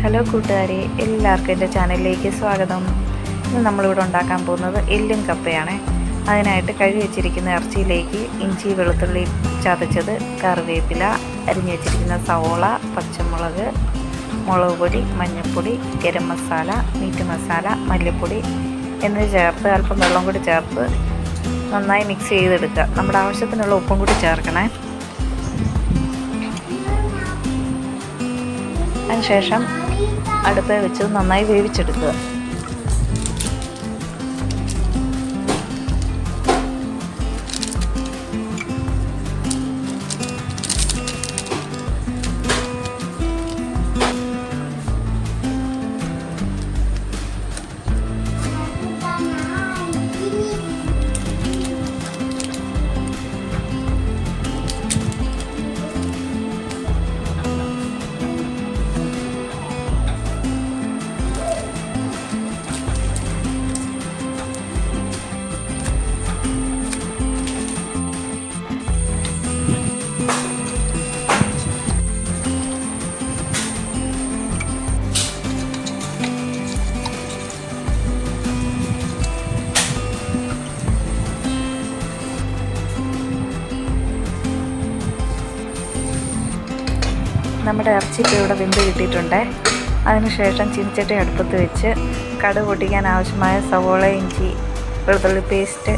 Hello കൂട്ടുകാരെ, എല്ലാവർക്കും എൻ്റെ ചാനലിലേക്ക് സ്വാഗതം. ഇന്ന് നമ്മളിവിടെ ഉണ്ടാക്കാൻ പോകുന്നത് എല്ലും കപ്പയാണ്. അതിനായിട്ട് കഴുകി വെച്ചിരിക്കുന്ന ഇറച്ചിയിലേക്ക് ഇഞ്ചി, വെളുത്തുള്ളി ചതച്ചത്, കറിവേപ്പില, അരിഞ്ഞു വെച്ചിരിക്കുന്ന സവോള, പച്ചമുളക്, മുളക് പൊടി, മഞ്ഞൾപ്പൊടി, ഗരം മസാല, മീറ്റ് മസാല, മല്ലിപ്പൊടി എന്നിവ ചേർത്ത് അല്പം വെള്ളം കൂടി ചേർത്ത് നന്നായി മിക്സ് ചെയ്തെടുക്കുക. നമ്മുടെ ആവശ്യത്തിനുള്ള ഉപ്പും കൂടി ചേർക്കണേ. അതിനുശേഷം അടുപ്പിൽ വെച്ച് നന്നായി വേവിച്ചെടുക്കുക. നമ്മുടെ ഇറച്ചി ഇപ്പോൾ ഇവിടെ വെന്ത് കിട്ടിയിട്ടുണ്ട്. അതിനുശേഷം ചീനിച്ചട്ടി അടുപ്പത്ത് വെച്ച് കടുക് പൊട്ടിക്കാൻ ആവശ്യമായ സവോള, ഇഞ്ചി, വെളുത്തുള്ളി പേസ്റ്റ്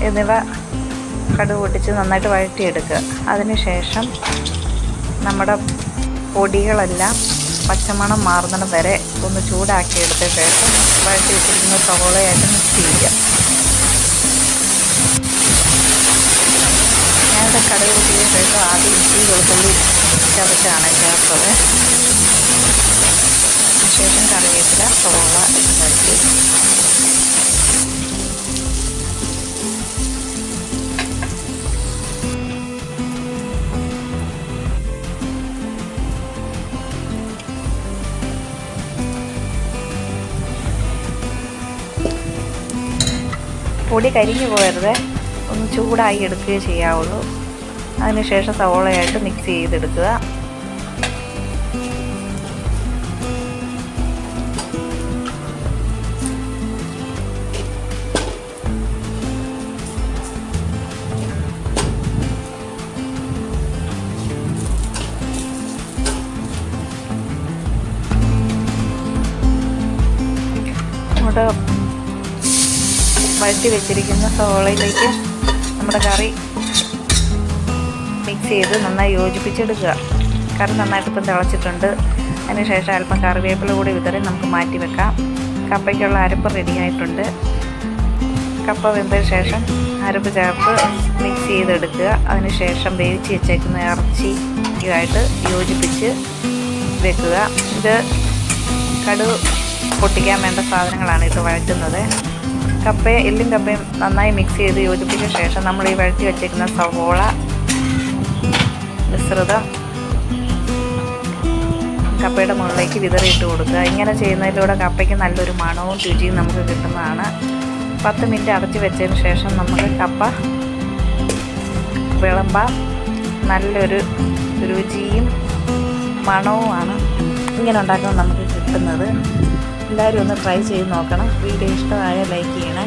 എന്നിവ കടുക് പൊട്ടിച്ച് നന്നായിട്ട് വഴറ്റിയെടുക്കുക. അതിനുശേഷം നമ്മുടെ പൊടികളെല്ലാം പച്ചമണം മാറുന്നിടം വരെ ഒന്ന് ചൂടാക്കിയെടുത്ത ശേഷം വഴറ്റി വെച്ചിരിക്കുന്ന സവോളയായിട്ട് മിക്സ് ചെയ്യുക. ഞാനിവിടെ കടുക് പൊട്ടിയ ശേഷം ആദ്യം ഇഞ്ചി, വെളുത്തുള്ളി ചതച്ചാണ് ചേർത്തത്. അതിനുശേഷം കറിവേപ്പില, സവോള വഴറ്റി പൊടി കരിഞ്ഞു പോകരുത്, ഒന്ന് ചൂടായി എടുക്കുകയേ ചെയ്യാവുള്ളൂ. അതിനുശേഷം സവോളയായിട്ട് മിക്സ് ചെയ്തെടുക്കുക. നമ്മുടെ വഴറ്റി വെച്ചിരിക്കുന്ന സവോളയിലേക്ക് നമ്മുടെ കറി മിക്സ് ചെയ്ത് നന്നായി യോജിപ്പിച്ചെടുക്കുക. കറി നന്നായിട്ട് ഇപ്പം തിളച്ചിട്ടുണ്ട്. അതിനുശേഷം അല്പം കറിവേപ്പില കൂടി വിതറി നമുക്ക് മാറ്റി വെക്കാം. കപ്പയ്ക്കുള്ള അരപ്പ് റെഡിയായിട്ടുണ്ട്. കപ്പ വെന്തതിന് ശേഷം അരപ്പ് ചേർത്ത് മിക്സ് ചെയ്തെടുക്കുക. അതിനുശേഷം വേവിച്ച് വെച്ചേക്കുന്ന ഇറച്ചിയുമായിട്ട് യോജിപ്പിച്ച് വെക്കുക. ഇത് കടുക് പൊട്ടിക്കാൻ വേണ്ട സാധനങ്ങളാണ് ഇത് വഴറ്റുന്നത്. എല്ലും കപ്പയും നന്നായി മിക്സ് ചെയ്ത് യോജിപ്പിച്ച ശേഷം നമ്മൾ ഈ വഴറ്റി വെച്ചേക്കുന്ന സവോള മിശ്രിതം കപ്പയുടെ മുകളിലേക്ക് വിതറിയിട്ട് കൊടുക്കുക. ഇങ്ങനെ ചെയ്യുന്നതിലൂടെ കപ്പയ്ക്ക് നല്ലൊരു മണവും രുചിയും നമുക്ക് കിട്ടുന്നതാണ്. 10 മിനിറ്റ് അടച്ച് വെച്ചതിന് ശേഷം നമുക്ക് കപ്പ വിളമ്പാം. നല്ലൊരു രുചിയും മണവുമാണ് ഇങ്ങനെ ഉണ്ടാക്കുമ്പോൾ നമുക്ക് കിട്ടുന്നത്. എല്ലാവരും ഒന്ന് ട്രൈ ചെയ്ത് നോക്കണം. വീഡിയോ ഇഷ്ടമായ ലൈക്ക് ചെയ്യണേ.